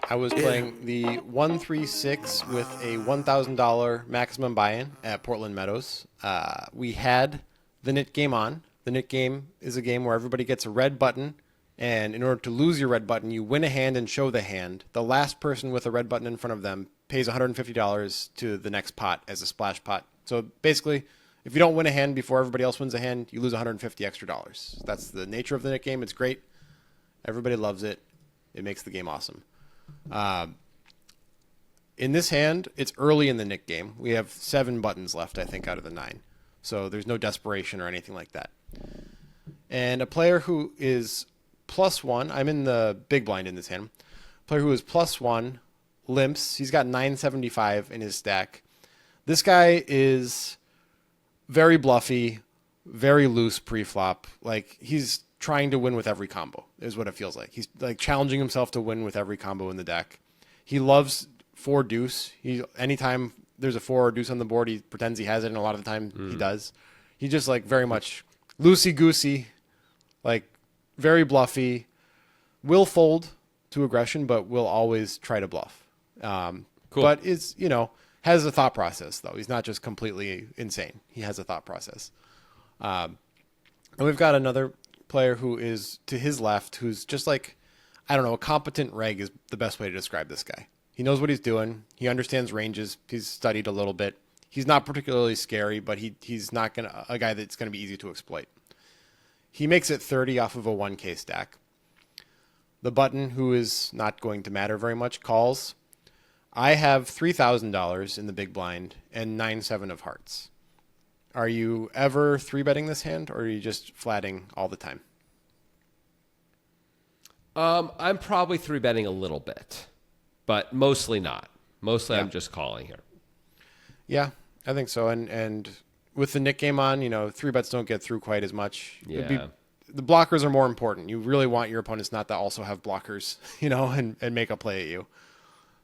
I was playing the 136 with a $1,000 maximum buy-in at Portland Meadows. We had the knit game on. The knit game is a game where everybody gets a red button, and in order to lose your red button, you win a hand and show the hand. The last person with a red button in front of them pays $150 to the next pot as a splash pot. So basically, if you don't win a hand before everybody else wins a hand, you lose $150 extra. That's the nature of the knit game. It's great. Everybody loves it. It makes the game awesome. In this hand, it's early in the Nick game. We have 7 buttons left, I think, out of the 9. So there's no desperation or anything like that. And a player who is +1, I'm in the big blind in this hand. A player who is +1 limps. He's got 975 in his stack. This guy is very bluffy, very loose pre-flop. Like, he's trying to win with every combo is what it feels like. He's like challenging himself to win with every combo in the deck. He loves 4 deuce. Anytime there's a 4 or deuce on the board, he pretends he has it, and a lot of the time he does. He just like very much loosey goosey, like very bluffy, will fold to aggression, but will always try to bluff. Cool. But is, has a thought process though. He's not just completely insane. He has a thought process. And we've got another player who is to his left, who's just like, I don't know, a competent reg is the best way to describe this guy. He knows what he's doing. He understands ranges. He's studied a little bit. He's not particularly scary, but he's not a guy that's going to be easy to exploit. He makes it 30 off of a 1K stack. The button, who is not going to matter very much, calls. I have $3,000 in the big blind and 9-7 of hearts. Are you ever 3-betting this hand, or are you just flatting all the time? I'm probably 3-betting a little bit, but mostly not. Mostly I'm just calling here. Yeah, I think so. And with the Nick game on, 3-bets don't get through quite as much. Yeah. The blockers are more important. You really want your opponents not to also have blockers, and make a play at you.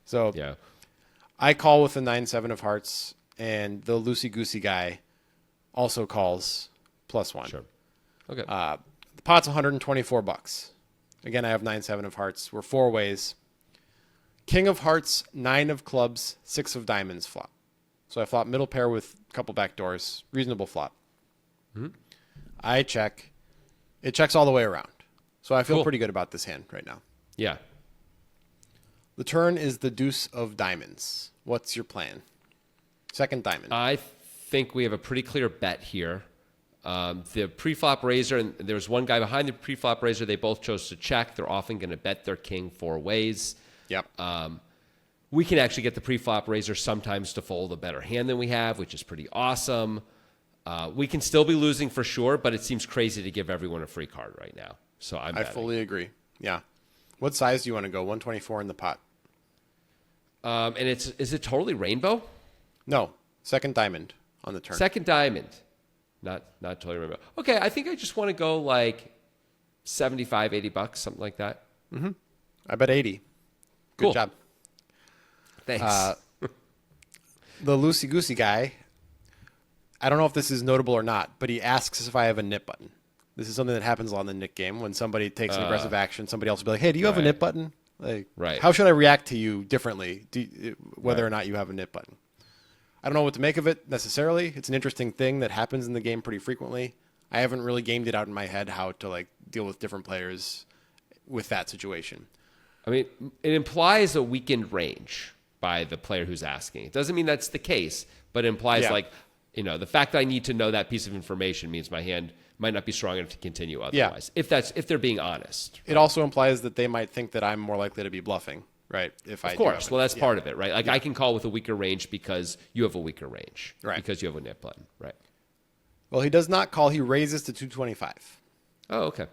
So yeah, I call with the 9-7 of hearts, and the loosey-goosey guy also calls +1. Sure. Okay. The pot's $124. Again, I have 9-7 of hearts. We're 4 ways. King of hearts, 9 of clubs, 6 of diamonds flop. So I flop middle pair with a couple back doors. Reasonable flop. Mm-hmm. I check. It checks all the way around. So I feel Cool. pretty good about this hand right now. Yeah. The turn is the deuce of diamonds. What's your plan? Second diamond. I think we have a pretty clear bet here. The pre-flop raiser, and there's one guy behind the pre-flop raiser. They both chose to check. They're often going to bet their king 4 ways. Yep. We can actually get the pre-flop raiser sometimes to fold a better hand than we have, which is pretty awesome. We can still be losing for sure, but it seems crazy to give everyone a free card right now. So I fully agree. Yeah. What size do you want to go? 124 in the pot. And is it totally rainbow? No. Second diamond on the turn. Second diamond. Not totally rainbow. Okay, I think I just want to go like $75, $80, something like that. Mm-hmm. I bet 80. Good Cool. job. Thanks. The loosey-goosey guy, I don't know if this is notable or not, but he asks if I have a nip button. This is something that happens a lot in the Nick game. When somebody takes an aggressive action, somebody else will be like, hey, do you have a nip button? Like, Right. How should I react to you differently, whether or not you have a nip button? I don't know what to make of it necessarily. It's an interesting thing that happens in the game pretty frequently. I haven't really gamed it out in my head how to deal with different players with that situation. I mean, it implies a weakened range by the player who's asking. It doesn't mean that's the case, but it implies the fact that I need to know that piece of information means my hand might not be strong enough to continue otherwise. Yeah. If they're being honest. It also implies that they might think that I'm more likely to be bluffing, right? Of course. Well, that's part of it, right? Like I can call with a weaker range because you have a weaker range. Right. Because you have a nip button. Right. Well, he does not call. He raises to 225. Oh, okay.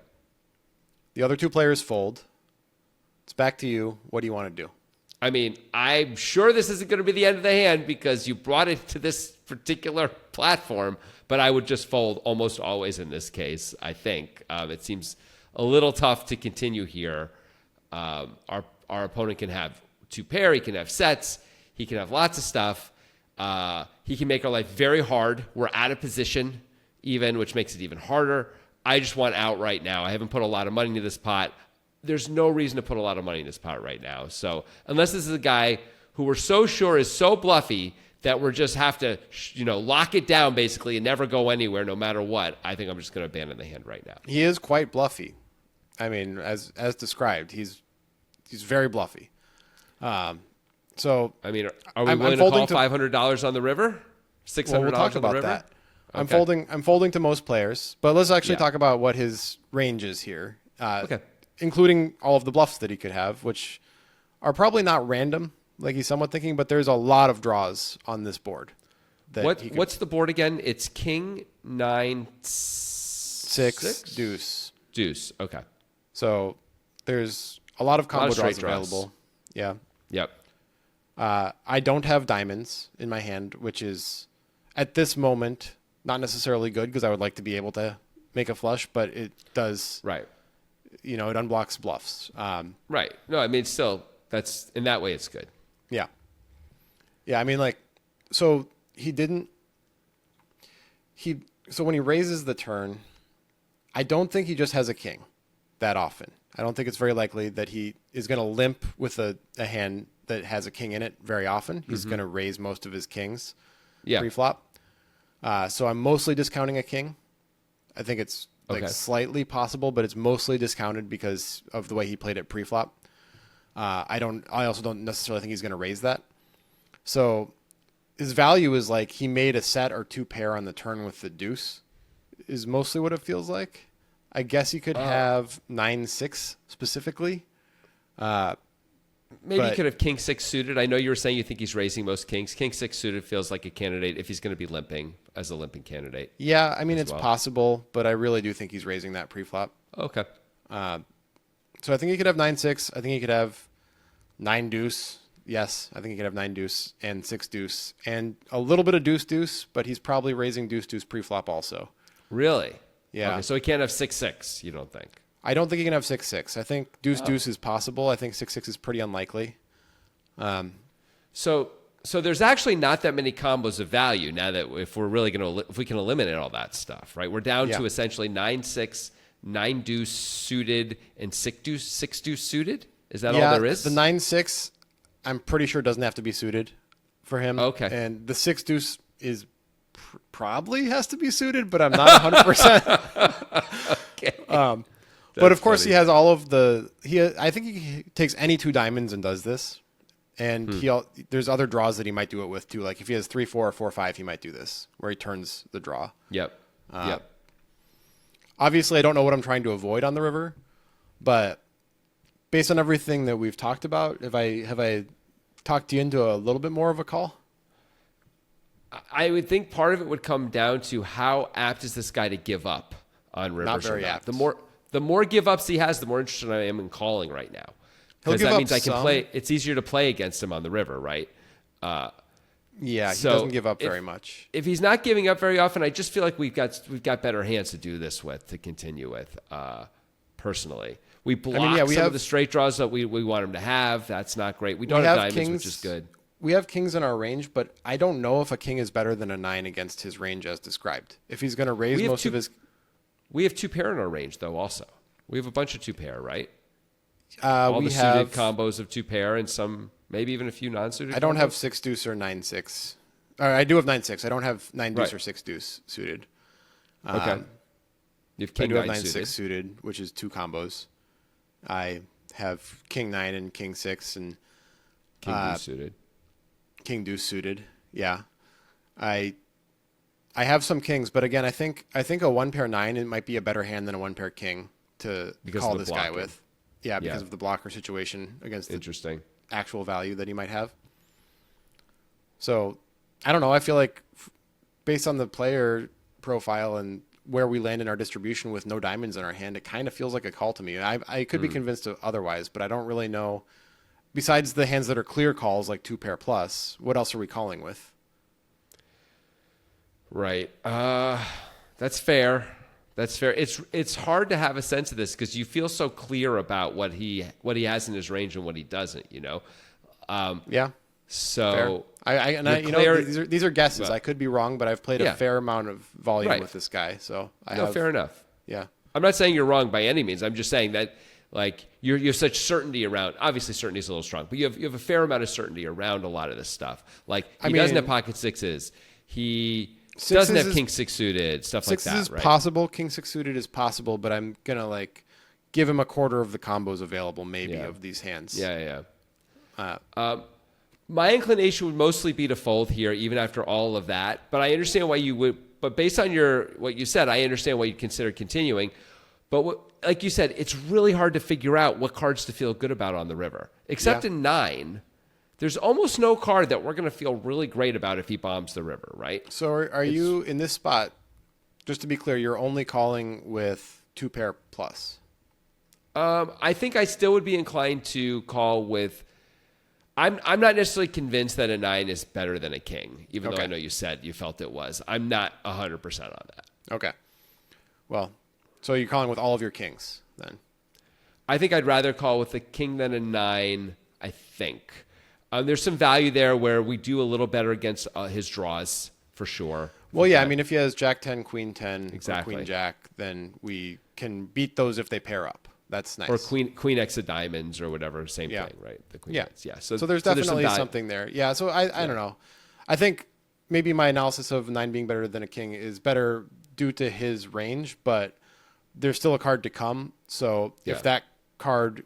The other 2 players fold. It's back to you. What do you want to do? I mean, I'm sure this isn't going to be the end of the hand because you brought it to this particular platform, but I would just fold almost always in this case, I think. It seems a little tough to continue here. Our opponent can have 2 pair. He can have sets. He can have lots of stuff. He can make our life very hard. We're out of position even, which makes it even harder. I just want out right now. I haven't put a lot of money into this pot. there's no reason to put a lot of money in this pot right now. So unless this is a guy who we're so sure is so bluffy that we're just have to, lock it down basically and never go anywhere no matter what, I think I'm just going to abandon the hand right now. He is quite bluffy. I mean, as described, he's very bluffy. So I mean, are we willing to call $500 on the river? $600 we'll talk on the about river? that. Okay. I'm folding to most players, but let's actually talk about what his range is here. Okay. Including all of the bluffs that he could have, which are probably not random, like he's somewhat thinking, but there's a lot of draws on this board. What's the board again? It's king, 9, 6, deuce. Deuce, okay. So there's a lot of combo draws available. Yeah. Yep. I don't have diamonds in my hand, which is, at this moment, not necessarily good because I would like to be able to make a flush, but it does. Right. It unblocks bluffs. Right. No, I mean, still, that's in that way, it's good. Yeah. Yeah, I mean, so so when he raises the turn, I don't think he just has a king that often. I don't think it's very likely that he is going to limp with a hand that has a king in it very often. He's going to raise most of his kings pre-flop. So I'm mostly discounting a king. I think it's slightly possible, but it's mostly discounted because of the way he played it pre-flop. I also don't necessarily think he's going to raise that. So his value is he made a set or 2 pair on the turn with the deuce is mostly what it feels like. I guess he could have 9-6 specifically. Maybe you could have king 6 suited. I know you were saying you think he's raising most kings. King 6 suited feels like a candidate if he's going to be limping as a limping candidate. Yeah, I mean, it's possible, but I really do think he's raising that pre-flop. Okay. So I think he could have 9-6. I think he could have 9 deuce. Yes, I think he could have 9 deuce and 6 deuce and a little bit of deuce deuce, but he's probably raising deuce deuce pre-flop also. Really? Yeah. Okay, so he can't have 6-6, you don't think? I don't think he can have 6-6. I think deuce deuce is possible. I think 6-6 is pretty unlikely. So there's actually not that many combos of value now that if we're really if we can eliminate all that stuff, right? We're down to essentially 9-6, 9 deuce suited, and 6 deuce suited. Is that all there is? The 9-6, I'm pretty sure doesn't have to be suited for him. Okay. And the 6 deuce is probably has to be suited, but I'm not 100%. Okay. But of course, funny. He has all of I think he takes any 2 diamonds and does this. And there's other draws that he might do it with too. Like if he has 3-4 or 4-5, he might do this where he turns the draw. Yep. Obviously, I don't know what I'm trying to avoid on the river, but based on everything that we've talked about, have I talked you into a little bit more of a call? I would think part of it would come down to how apt is this guy to give up on rivers. Not very apt. The more give ups he has, the more interested I am in calling right now. Because that means I can play. It's easier to play against him on the river, right? Yeah, he doesn't give up very much. If he's not giving up very often, I just feel like we've got better hands to do this with, to continue with. Personally, we block some of the straight draws that we want him to have. That's not great. We don't have diamonds, kings, which is good. We have kings in our range, but I don't know if a king is better than a 9 against his range as described. If he's going to raise most of his... We have 2 pair in our range, though, also. We have a bunch of 2 pair, right? We have suited combos of 2 pair and some, maybe even a few non-suited I don't combos. have 6 deuce or 9-6. I do have 9-6. I don't have 9 deuce or 6 deuce suited. Okay. You have king 9 6 suited, which is 2 combos. I have king 9 and king 6 and king deuce suited. King deuce suited. Yeah. I have some kings, but again, I think a 1 pair 9 it might be a better hand than a 1 pair king to call this guy with. Yeah, because of the blocker situation against the actual value that he might have. So, I don't know. I feel like based on the player profile and where we land in our distribution with no diamonds in our hand, it kind of feels like a call to me. I could be convinced of otherwise, but I don't really know. Besides the hands that are clear calls, like 2 pair plus, what else are we calling with? Right. That's fair. That's fair. It's hard to have a sense of this because you feel so clear about what he has in his range and what he doesn't. Yeah. So these are guesses. I could be wrong, but I've played a fair amount of volume with this guy. So fair enough. Yeah. I'm not saying you're wrong by any means. I'm just saying that Like you have such certainty around. Obviously, certainty is a little strong, but you have a fair amount of certainty around a lot of this stuff. Like he doesn't have pocket sixes. He doesn't have king six suited, stuff like that. Sixes is right? possible. King six suited is possible, but I'm gonna like give him a quarter of the combos available, maybe of these hands. Yeah. My inclination would mostly be to fold here, even after all of that. But I understand why you would. But based on what you said, I understand why you'd consider continuing. But like you said, it's really hard to figure out what cards to feel good about on the river. Except in 9, there's almost no card that we're going to feel really great about if he bombs the river, right? So are you in this spot? Just to be clear, you're only calling with 2 pair plus. I think I still would be inclined to call with. I'm not necessarily convinced that a 9 is better than a king, even though I know you said you felt it was. I'm not 100% on that. Okay. Well, so you're calling with all of your kings then? I think I'd rather call with a king than a 9, I think. There's some value there where we do a little better against his draws, for sure. Well, yeah, I mean, if he has Jack 10, Queen 10, exactly. or Queen Jack, then we can beat those if they pair up. That's nice. Or Queen X of diamonds or whatever, same thing, right? The Queen X, So there's definitely something there. Yeah, so I don't know. I think maybe my analysis of 9 being better than a king is better due to his range, but there's still a card to come. So if that card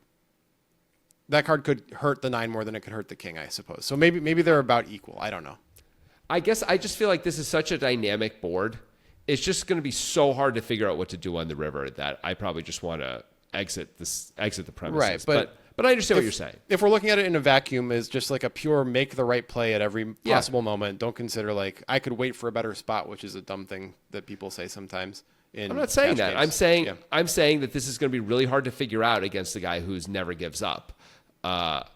could hurt the 9 more than it could hurt the king, I suppose. So maybe they're about equal. I don't know. I guess I just feel like this is such a dynamic board. It's just going to be so hard to figure out what to do on the river that I probably just want to exit the premises. Right, but I understand what you're saying. If we're looking at it in a vacuum, is just like a pure make the right play at every possible moment. Don't consider like I could wait for a better spot, which is a dumb thing that people say sometimes. I'm not saying that. Games. I'm saying that this is going to be really hard to figure out against the guy who's never gives up.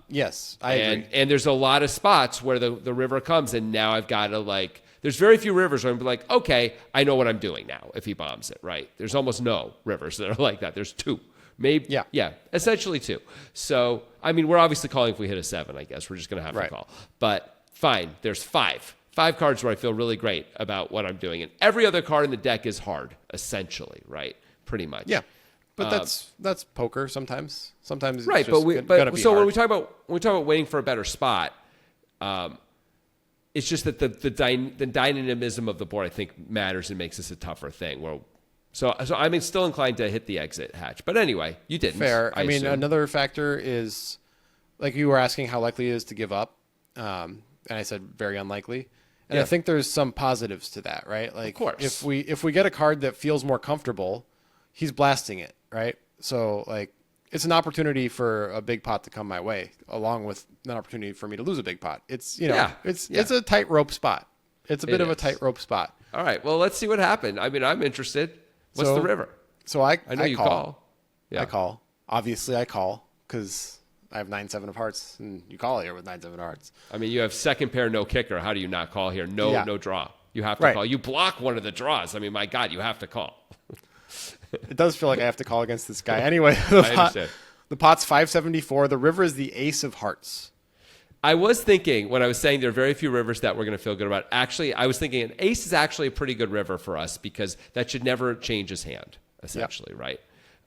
Yes, I agree. And there's a lot of spots where the river comes, and now I've got to like. There's very few rivers where I'm like, okay, I know what I'm doing now if he bombs it, right? There's almost no rivers that are like that. There's 2. Maybe, essentially 2. So, I mean, we're obviously calling if we hit a 7, I guess. We're just going to have to call. But fine, there's 5. 5 cards where I feel really great about what I'm doing. And every other card in the deck is hard, essentially, right? Pretty much. Yeah. But that's poker sometimes. Sometimes it's right, just gonna be so hard. when we talk about waiting for a better spot, it's just that the dynamism of the board I think matters and makes this a tougher thing. So I'm still inclined to hit the exit hatch. But anyway, you didn't. Fair. I mean, assume. another factor is, like you were asking how likely it is to give up. And I said very unlikely. And I think there's some positives to that, right? Like, of course. if we get a card that feels more comfortable, he's blasting it, right? So, like, it's an opportunity for a big pot to come my way, along with an opportunity for me to lose a big pot. It's, it's a tightrope spot. It's a bit of a tightrope spot. All right. Well, let's see what happened. I mean, I'm interested. What's the river? So I know you call. Yeah. I call. Obviously, I call because I have 9-7 of hearts, and you call here with 9-7 of hearts. I mean, you have second pair, no kicker. How do you not call here? No draw. You have to call. You block one of the draws. I mean, my God, you have to call. It does feel like I have to call against this guy. Anyway, the pot's 574. The river is the ace of hearts. I was thinking when I was saying there are very few rivers that we're going to feel good about. Actually, I was thinking an ace is actually a pretty good river for us because that should never change his hand, essentially, right?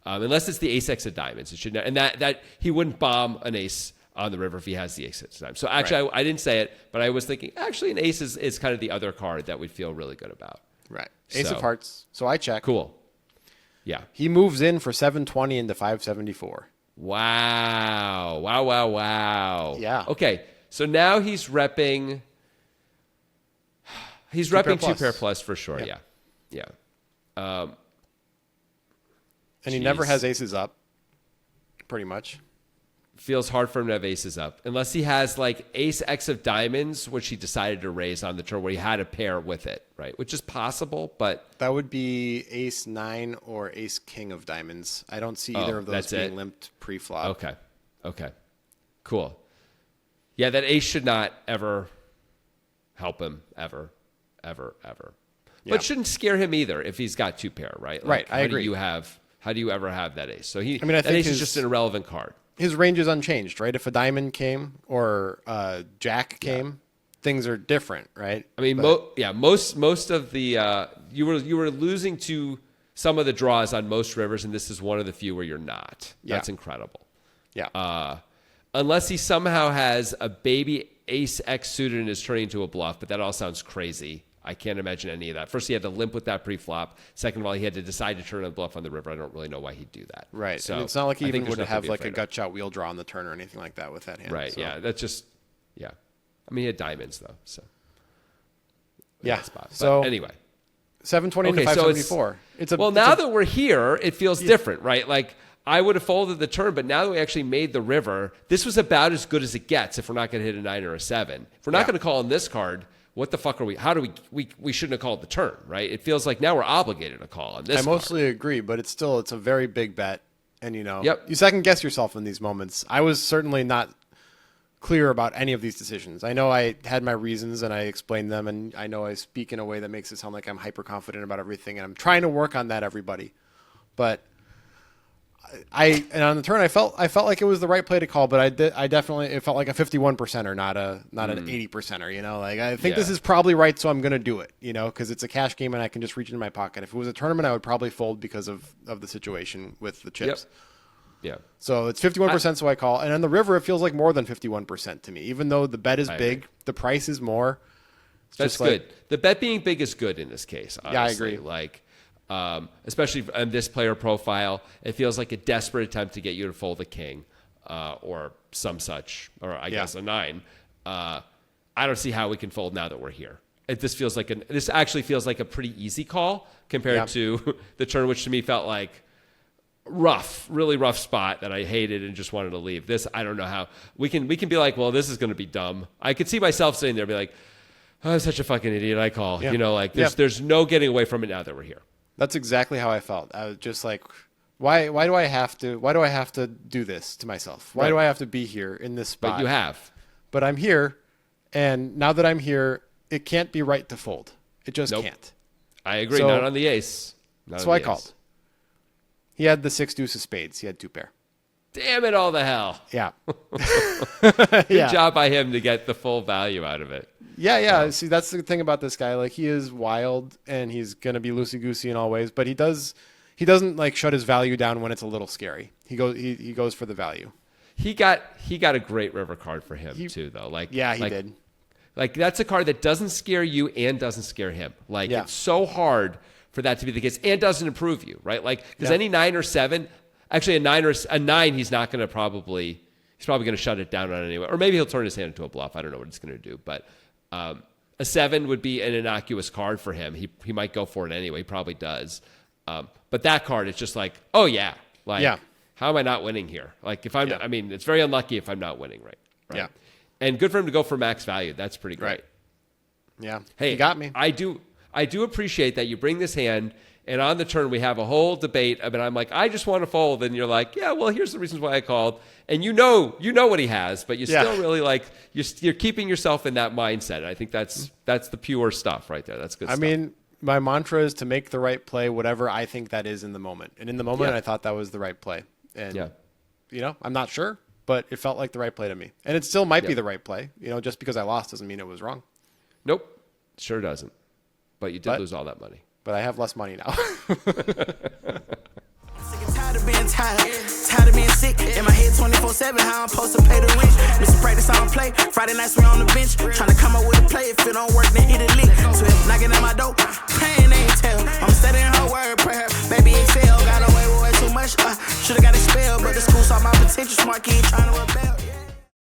Unless it's the ace X of diamonds, it should not, and that he wouldn't bomb an ace on the river if he has the ace X of diamonds. So actually, I didn't say it, but I was thinking actually an ace is kind of the other card that we'd feel really good about. Right, ace of hearts. So I check. Cool. Yeah. He moves in for 720 into 574. Wow. Yeah. Okay. So now he's repping 2 pair plus for sure. Yeah. And he never has aces up, pretty much. Feels hard for him to have aces up. Unless he has like ace X of diamonds, which he decided to raise on the turn where he had a pair with it, right? Which is possible, but... That would be ace 9 or ace king of diamonds. I don't see either of those being limped pre-flop. Okay. Cool. Yeah, that ace should not ever help him, ever. Yeah. But shouldn't scare him either if he's got 2 pair, right? Like, right, I agree. How do you ever have that ace? So I think that ace is just an irrelevant card. His range is unchanged, right? If a diamond came or jack came, things are different, right? I mean, most of the you were losing to some of the draws on most rivers, and this is one of the few where you're not. That's Yeah. incredible. Yeah. Unless he somehow has a baby ace X suited and is turning into a bluff, but that all sounds crazy. I can't imagine any of that. First, he had to limp with that pre-flop. Second of all, he had to decide to turn a bluff on the river. I don't really know why he'd do that. Right. So and it's not like he I even think would there's have nothing to like be a afraid gut shot wheel draw on the turn or anything like that with that hand. Right. So. Yeah. That's just. Yeah. I mean, he had diamonds though. So. Yeah. Spot. So but anyway. 720 Okay, to so 574. Well, now that we're here, it feels different, right? Like I would have folded the turn, but now that we actually made the river, this was about as good as it gets if we're not going to hit a 9 or a 7. If we're not going to call on this card, what the fuck are we? How do we shouldn't have called the turn, right? It feels like now we're obligated to call on this. I mostly agree, but it's a very big bet. And, Yep. you second guess yourself in these moments. I was certainly not clear about any of these decisions. I know I had my reasons and I explained them, and I know I speak in a way that makes it sound like I'm hyper confident about everything, and I'm trying to work on that, everybody. But and on the turn I felt like it was the right play to call, but I definitely it felt like a 51%er, not an 80%er. Like I think this is probably right, so I'm gonna do it. Because it's a cash game and I can just reach into my pocket. If it was a tournament, I would probably fold because of the situation with the chips. Yep. Yeah. So it's 51%, so I call. And on the river, it feels like more than 51% to me. Even though the bet is big, the price is more. That's good. The bet being big is good in this case. Honestly. Yeah, I agree. Like, especially on this player profile, it feels like a desperate attempt to get you to fold a king or some such, or I guess a 9. I don't see how we can fold now that we're here. This actually feels like a pretty easy call compared to the turn, which to me felt like really rough spot that I hated and just wanted to leave. This, I don't know how we can be like, well, this is going to be dumb. I could see myself sitting there and be like, oh, I'm such a fucking idiot. I call, there's no getting away from it now that we're here. That's exactly how I felt. I was just like, why do I have to do this to myself? Why do I have to be here in this spot? But you have. But I'm here, and now that I'm here, it can't be right to fold. It just can't. I agree. So, not on the ace. So I called. He had the 6 deuce of spades. He had 2 pair. Damn it all the hell. Yeah. Good job by him to get the full value out of it. Yeah. See, that's the thing about this guy. Like, he is wild and he's gonna be loosey goosey in all ways, but he doesn't like shut his value down when it's a little scary. He goes for the value. He got a great river card for him too, though. Like, he did. Like, that's a card that doesn't scare you and doesn't scare him. Like, it's so hard for that to be the case and doesn't improve you, right? Like, because any 9 or 7, actually a 9, he's probably going to shut it down on anyway. Or maybe he'll turn his hand into a bluff. I don't know what it's going to do. But a 7 would be an innocuous card for him. He might go for it anyway. He probably does. But that card, it's just like, oh, yeah. Like, how am I not winning here? Like, I mean, it's very unlucky if I'm not winning, right? Yeah. And good for him to go for max value. That's pretty great. Right. Yeah. Hey, you got me. I do appreciate that you bring this hand, and on the turn we have a whole debate. I mean, I'm like, I just want to fold, and you're like, yeah, well, here's the reasons why I called, and you know what he has, but you still really like you're keeping yourself in that mindset. And I think that's the pure stuff right there. That's good. I mean, my mantra is to make the right play, whatever I think that is in the moment, and in the moment, I thought that was the right play, and I'm not sure, but it felt like the right play to me, and it still might be the right play. Just because I lost doesn't mean it was wrong. Nope, sure doesn't. But you did lose all that money. But I have less money now. Tired of being tired of being sick. In my head 24/7, how I'm supposed to pay the rent. Mr. Practice, I don't play. Friday nights we on the bench. Trying to come up with a play. If it don't work, then hit a lick. So if knocking at my door, pain ain't tell. I'm studying her word prayer. Baby excel, got away with way too much. Should've got expelled, but the school saw my potential. Smart kid trying to rebel.